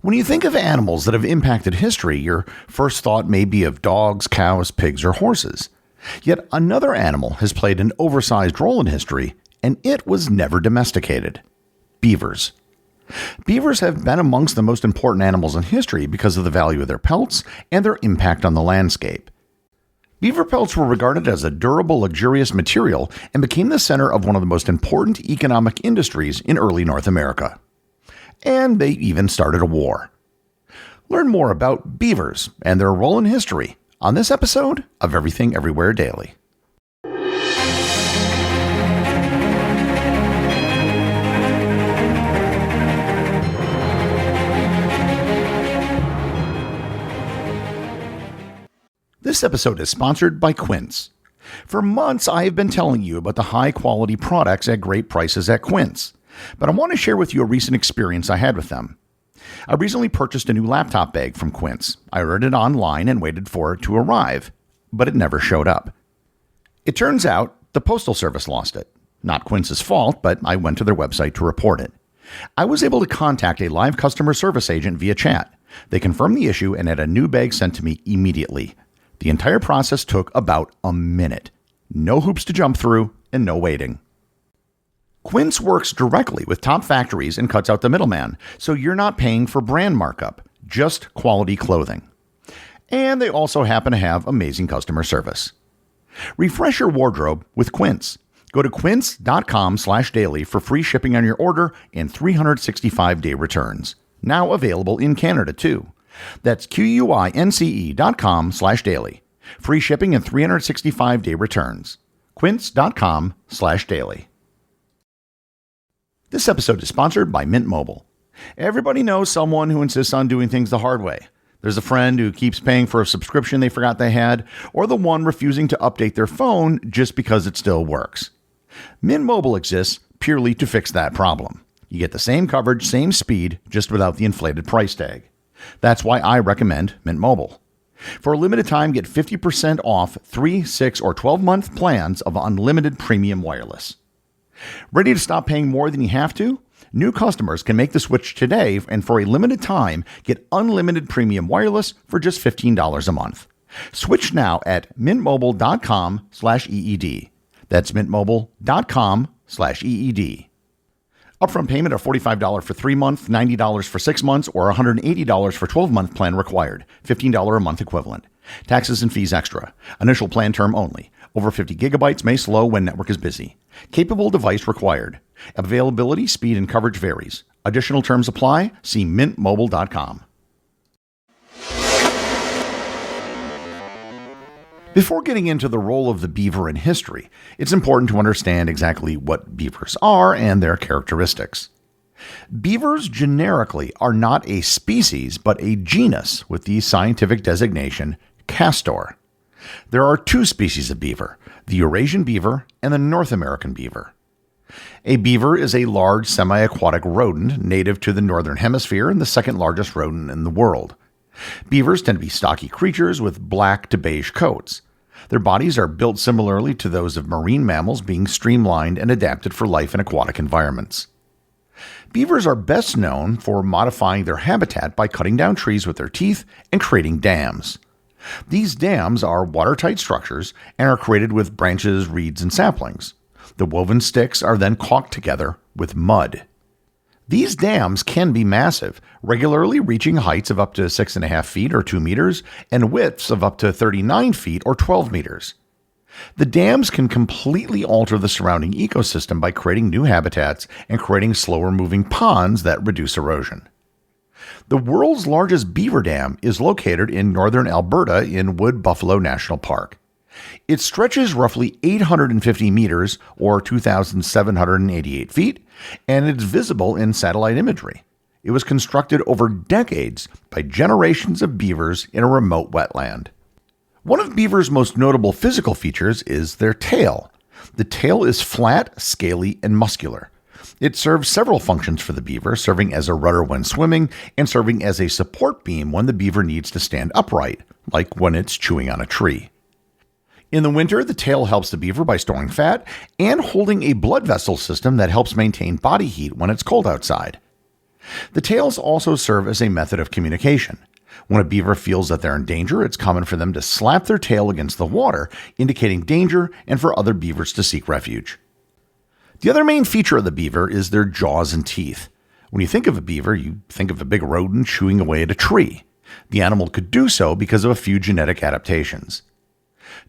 When you think of animals that have impacted history, your first thought may be of dogs, cows, pigs, or horses. Yet another animal has played an oversized role in history, and it was never domesticated. Beavers. Beavers have been amongst the most important animals in history because of the value of their pelts and their impact on the landscape. Beaver pelts were regarded as a durable, luxurious material and became the center of one of the most important economic industries in early North America. And they even started a war. Learn more about beavers and their role in history on this episode of Everything Everywhere Daily. This episode is sponsored by Quince. For months, I have been telling you about the high-quality products at great prices at Quince, but I want to share with you a recent experience I had with them. I recently purchased a new laptop bag from Quince. I ordered it online and waited for it to arrive, but it never showed up. It turns out the Postal Service lost it. Not Quince's fault, but I went to their website to report it. I was able to contact a live customer service agent via chat. They confirmed the issue and had a new bag sent to me immediately. The entire process took about a minute. No hoops to jump through and no waiting. Quince works directly with top factories and cuts out the middleman, so you're not paying for brand markup, just quality clothing. And they also happen to have amazing customer service. Refresh your wardrobe with Quince. Go to quince.com/daily for free shipping on your order and 365-day returns. Now available in Canada too. That's QUINCE.com/daily. Free shipping and 365-day returns. Quince.com/daily. This episode is sponsored by Mint Mobile. Everybody knows someone who insists on doing things the hard way. There's a friend who keeps paying for a subscription they forgot they had, or the one refusing to update their phone just because it still works. Mint Mobile exists purely to fix that problem. You get the same coverage, same speed, just without the inflated price tag. That's why I recommend Mint Mobile. For a limited time, get 50% off 3, 6, or 12-month plans of unlimited premium wireless. Ready to stop paying more than you have to? New customers can make the switch today and for a limited time, get unlimited premium wireless for just $15 a month. Switch now at mintmobile.com/EED. That's mintmobile.com/EED. Upfront payment of $45 for 3 months, $90 for 6 months, or $180 for 12-month plan required. $15 a month equivalent. Taxes and fees extra. Initial plan term only. Over 50 gigabytes may slow when network is busy. Capable device required. Availability, speed, and coverage varies. Additional terms apply. See mintmobile.com. Before getting into the role of the beaver in history, it's important to understand exactly what beavers are and their characteristics. Beavers generically are not a species, but a genus with the scientific designation castor. There are 2 species of beaver, the Eurasian beaver and the North American beaver. A beaver is a large semi-aquatic rodent native to the Northern Hemisphere and the second largest rodent in the world. Beavers tend to be stocky creatures with black to beige coats. Their bodies are built similarly to those of marine mammals, being streamlined and adapted for life in aquatic environments. Beavers are best known for modifying their habitat by cutting down trees with their teeth and creating dams. These dams are watertight structures and are created with branches, reeds, and saplings. The woven sticks are then caulked together with mud. These dams can be massive, regularly reaching heights of up to 6.5 feet or 2 meters and widths of up to 39 feet or 12 meters. The dams can completely alter the surrounding ecosystem by creating new habitats and creating slower moving ponds that reduce erosion. The world's largest beaver dam is located in northern Alberta in Wood Buffalo National Park. It stretches roughly 850 meters or 2,788 feet, and it's visible in satellite imagery. It was constructed over decades by generations of beavers in a remote wetland. One of beavers' most notable physical features is their tail. The tail is flat, scaly, and muscular. It serves several functions for the beaver, serving as a rudder when swimming and serving as a support beam when the beaver needs to stand upright, like when it's chewing on a tree. In the winter, the tail helps the beaver by storing fat and holding a blood vessel system that helps maintain body heat when it's cold outside. The tails also serve as a method of communication. When a beaver feels that they're in danger, it's common for them to slap their tail against the water, indicating danger and for other beavers to seek refuge. The other main feature of the beaver is their jaws and teeth. When you think of a beaver, you think of a big rodent chewing away at a tree. The animal could do so because of a few genetic adaptations.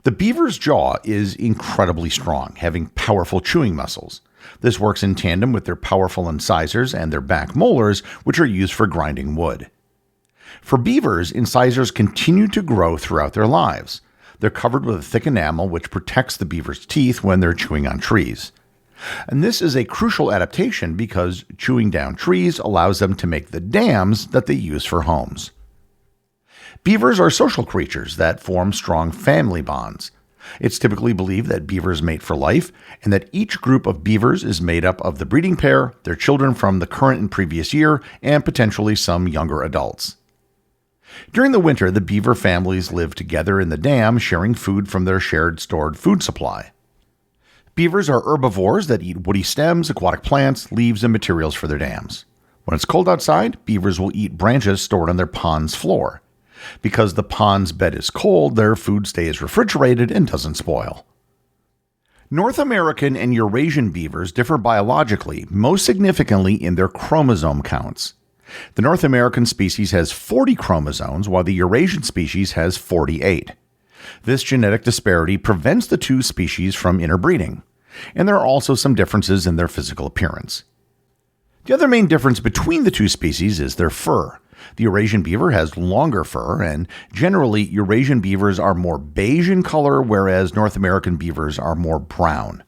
The beaver's jaw is incredibly strong, having powerful chewing muscles. This works in tandem with their powerful incisors and their back molars, which are used for grinding wood. For beavers, incisors continue to grow throughout their lives. They're covered with a thick enamel which protects the beaver's teeth when they're chewing on trees. And this is a crucial adaptation because chewing down trees allows them to make the dams that they use for homes. Beavers are social creatures that form strong family bonds. It's typically believed that beavers mate for life, and that each group of beavers is made up of the breeding pair, their children from the current and previous year, and potentially some younger adults. During the winter, the beaver families live together in the dam, sharing food from their shared stored food supply. Beavers are herbivores that eat woody stems, aquatic plants, leaves, and materials for their dams. When it's cold outside, beavers will eat branches stored on their pond's floor. Because the pond's bed is cold, their food stays refrigerated and doesn't spoil. North American and Eurasian beavers differ biologically, most significantly in their chromosome counts. The North American species has 40 chromosomes, while the Eurasian species has 48. This genetic disparity prevents the two species from interbreeding, and there are also some differences in their physical appearance. The other main difference between the two species is their fur. The Eurasian beaver has longer fur, and generally Eurasian beavers are more beige in color, whereas North American beavers are more brown.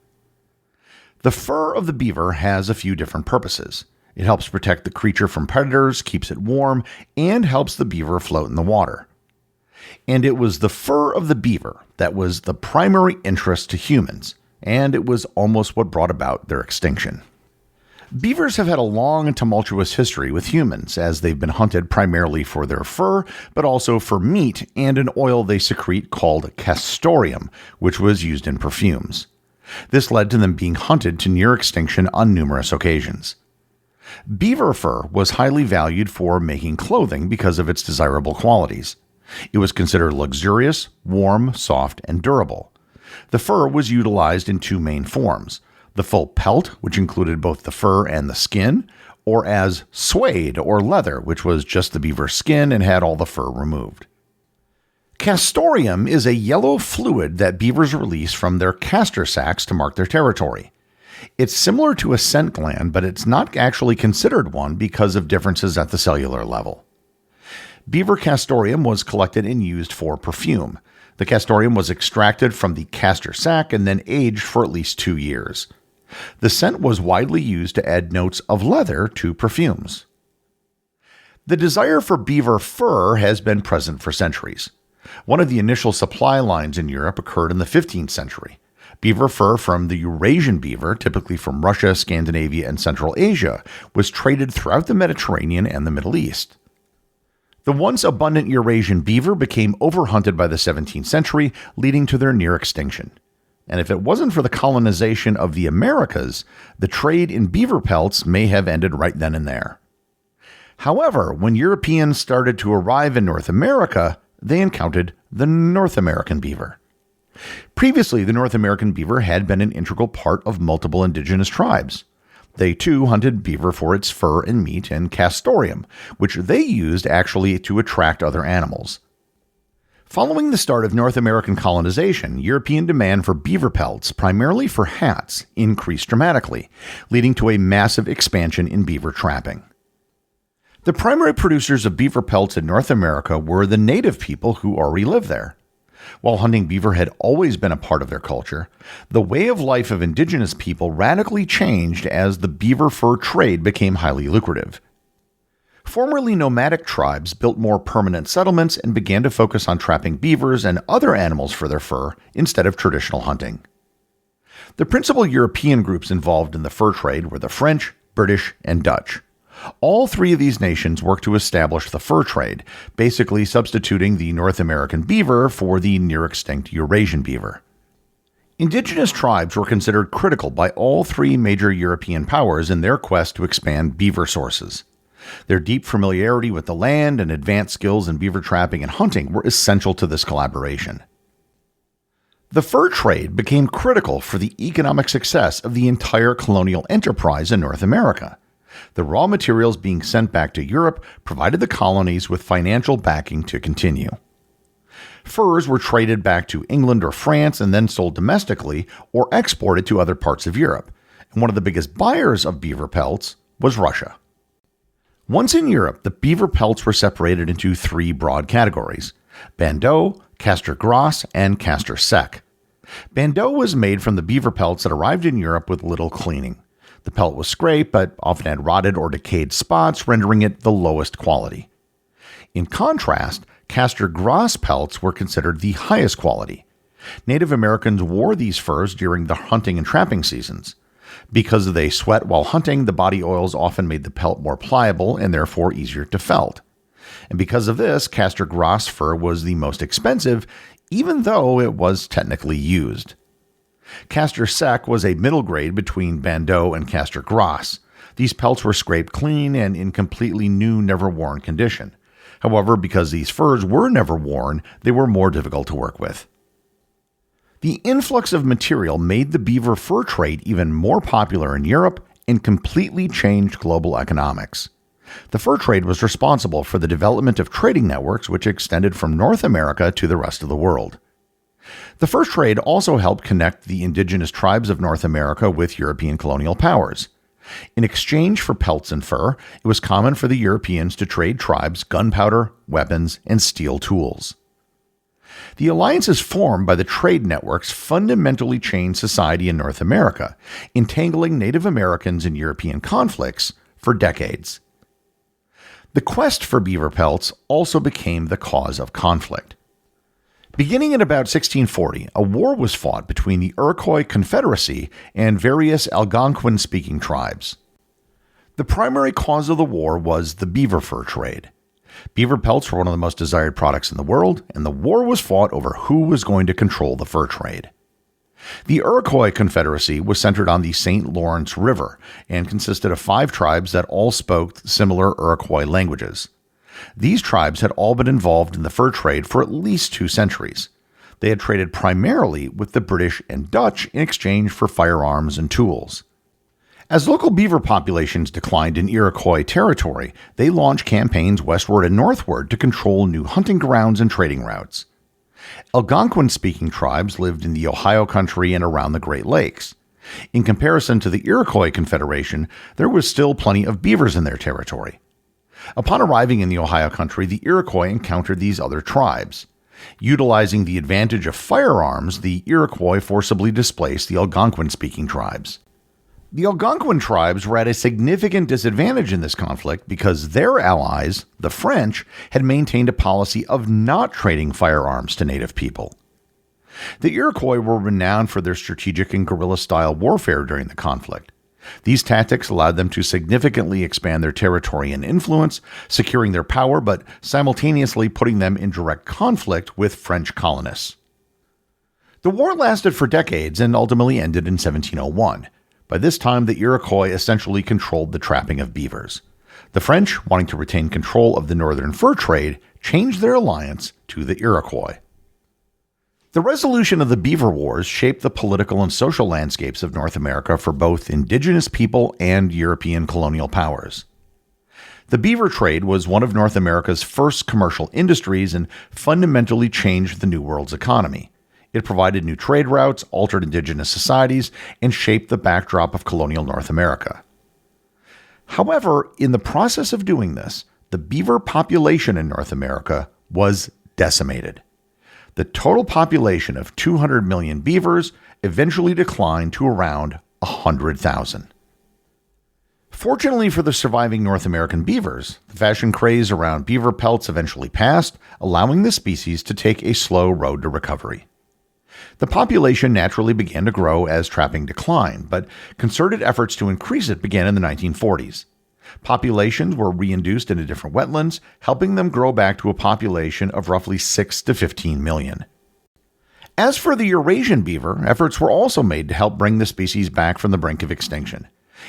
The fur of the beaver has a few different purposes. It helps protect the creature from predators, keeps it warm, and helps the beaver float in the water. And it was the fur of the beaver that was the primary interest to humans, and it was almost what brought about their extinction. Beavers have had a long and tumultuous history with humans, as they've been hunted primarily for their fur, but also for meat and an oil they secrete called castoreum, which was used in perfumes. This led to them being hunted to near extinction on numerous occasions. Beaver fur was highly valued for making clothing because of its desirable qualities. It was considered luxurious, warm, soft, and durable. The fur was utilized in two main forms: the full pelt, which included both the fur and the skin, or as suede or leather, which was just the beaver's skin and had all the fur removed. Castoreum is a yellow fluid that beavers release from their castor sacs to mark their territory. It's similar to a scent gland, but it's not actually considered one because of differences at the cellular level. Beaver castoreum was collected and used for perfume. The castoreum was extracted from the castor sac and then aged for at least 2 years. The scent was widely used to add notes of leather to perfumes. The desire for beaver fur has been present for centuries. One of the initial supply lines in Europe occurred in the 15th century. Beaver fur from the Eurasian beaver, typically from Russia, Scandinavia, and Central Asia, was traded throughout the Mediterranean and the Middle East. The once abundant Eurasian beaver became overhunted by the 17th century, leading to their near extinction. And if it wasn't for the colonization of the Americas, the trade in beaver pelts may have ended right then and there. However, when Europeans started to arrive in North America, they encountered the North American beaver. Previously, the North American beaver had been an integral part of multiple indigenous tribes. They too hunted beaver for its fur and meat and castoreum, which they used actually to attract other animals. Following the start of North American colonization, European demand for beaver pelts, primarily for hats, increased dramatically, leading to a massive expansion in beaver trapping. The primary producers of beaver pelts in North America were the native people who already lived there. While hunting beaver had always been a part of their culture, the way of life of indigenous people radically changed as the beaver fur trade became highly lucrative. Formerly nomadic tribes built more permanent settlements and began to focus on trapping beavers and other animals for their fur instead of traditional hunting. The principal European groups involved in the fur trade were the French, British, and Dutch. All three of these nations worked to establish the fur trade, basically substituting the North American beaver for the near-extinct Eurasian beaver. Indigenous tribes were considered critical by all three major European powers in their quest to expand beaver sources. Their deep familiarity with the land and advanced skills in beaver trapping and hunting were essential to this collaboration. The fur trade became critical for the economic success of the entire colonial enterprise in North America. The raw materials being sent back to Europe provided the colonies with financial backing to continue. Furs were traded back to England or France and then sold domestically or exported to other parts of Europe, and one of the biggest buyers of beaver pelts was Russia. Once in Europe, the beaver pelts were separated into three broad categories: bandeau, castor gras, and castor sec. Bandeau was made from the beaver pelts that arrived in Europe with little cleaning. The pelt was scraped, but often had rotted or decayed spots, rendering it the lowest quality. In contrast, castor gras pelts were considered the highest quality. Native Americans wore these furs during the hunting and trapping seasons. Because they sweat while hunting, the body oils often made the pelt more pliable and therefore easier to felt. And because of this, castor gras fur was the most expensive, even though it was technically used. Castor sec was a middle grade between bandeau and castor gras. These pelts were scraped clean and in completely new, never-worn condition. However, because these furs were never worn, they were more difficult to work with. The influx of material made the beaver fur trade even more popular in Europe and completely changed global economics. The fur trade was responsible for the development of trading networks which extended from North America to the rest of the world. The fur trade also helped connect the indigenous tribes of North America with European colonial powers. In exchange for pelts and fur, it was common for the Europeans to trade tribes gunpowder, weapons, and steel tools. The alliances formed by the trade networks fundamentally changed society in North America, entangling Native Americans in European conflicts for decades. The quest for beaver pelts also became the cause of conflict. Beginning in about 1640, a war was fought between the Iroquois Confederacy and various Algonquin-speaking tribes. The primary cause of the war was the beaver fur trade. Beaver pelts were one of the most desired products in the world, and the war was fought over who was going to control the fur trade. The Iroquois Confederacy was centered on the St. Lawrence River and consisted of 5 tribes that all spoke similar Iroquois languages. These tribes had all been involved in the fur trade for at least 2 centuries. They had traded primarily with the British and Dutch in exchange for firearms and tools. As local beaver populations declined in Iroquois territory, they launched campaigns westward and northward to control new hunting grounds and trading routes. Algonquin-speaking tribes lived in the Ohio country and around the Great Lakes. In comparison to the Iroquois Confederation, there was still plenty of beavers in their territory. Upon arriving in the Ohio country, the Iroquois encountered these other tribes. Utilizing the advantage of firearms, the Iroquois forcibly displaced the Algonquin-speaking tribes. The Algonquin tribes were at a significant disadvantage in this conflict because their allies, the French, had maintained a policy of not trading firearms to native people. The Iroquois were renowned for their strategic and guerrilla-style warfare during the conflict. These tactics allowed them to significantly expand their territory and influence, securing their power but simultaneously putting them in direct conflict with French colonists. The war lasted for decades and ultimately ended in 1701. By this time, the Iroquois essentially controlled the trapping of beavers. The French, wanting to retain control of the northern fur trade, changed their alliance to the Iroquois. The resolution of the Beaver Wars shaped the political and social landscapes of North America for both indigenous people and European colonial powers. The beaver trade was one of North America's first commercial industries and fundamentally changed the New World's economy. It provided new trade routes, altered indigenous societies, and shaped the backdrop of colonial North America. However, in the process of doing this, the beaver population in North America was decimated. The total population of 200 million beavers eventually declined to around 100,000. Fortunately for the surviving North American beavers, the fashion craze around beaver pelts eventually passed, allowing the species to take a slow road to recovery. The population naturally began to grow as trapping declined, but concerted efforts to increase it began in the 1940s. Populations were reintroduced into different wetlands, helping them grow back to a population of roughly 6 to 15 million. As for the Eurasian beaver, efforts were also made to help bring the species back from the brink of extinction.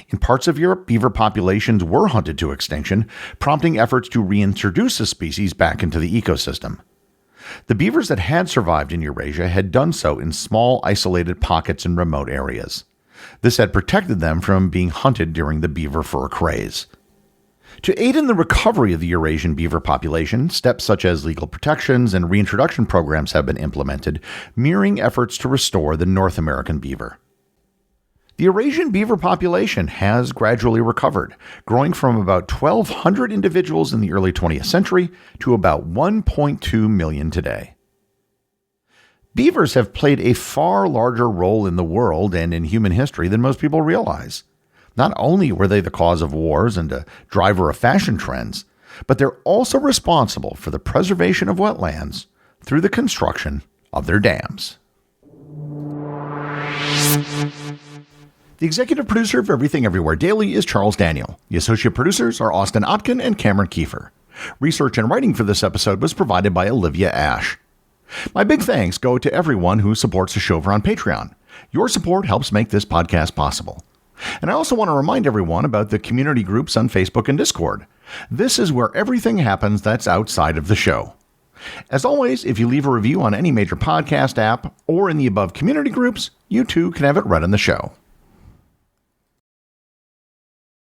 In parts of Europe, beaver populations were hunted to extinction, prompting efforts to reintroduce the species back into the ecosystem. The beavers that had survived in Eurasia had done so in small, isolated pockets in remote areas. This had protected them from being hunted during the beaver fur craze. To aid in the recovery of the Eurasian beaver population, steps such as legal protections and reintroduction programs have been implemented, mirroring efforts to restore the North American beaver. The Eurasian beaver population has gradually recovered, growing from about 1,200 individuals in the early 20th century to about 1.2 million today. Beavers have played a far larger role in the world and in human history than most people realize. Not only were they the cause of wars and a driver of fashion trends, but they're also responsible for the preservation of wetlands through the construction of their dams. The executive producer of Everything Everywhere Daily is Charles Daniel. The associate producers are Austin Oetken and Cameron Kieffer. Research and writing for this episode was provided by Olivia Ash. My big thanks go to everyone who supports the show over on Patreon. Your support helps make this podcast possible. And I also want to remind everyone about the community groups on Facebook and Discord. This is where everything happens that's outside of the show. As always, if you leave a review on any major podcast app or in the above community groups, you too can have it read on the show.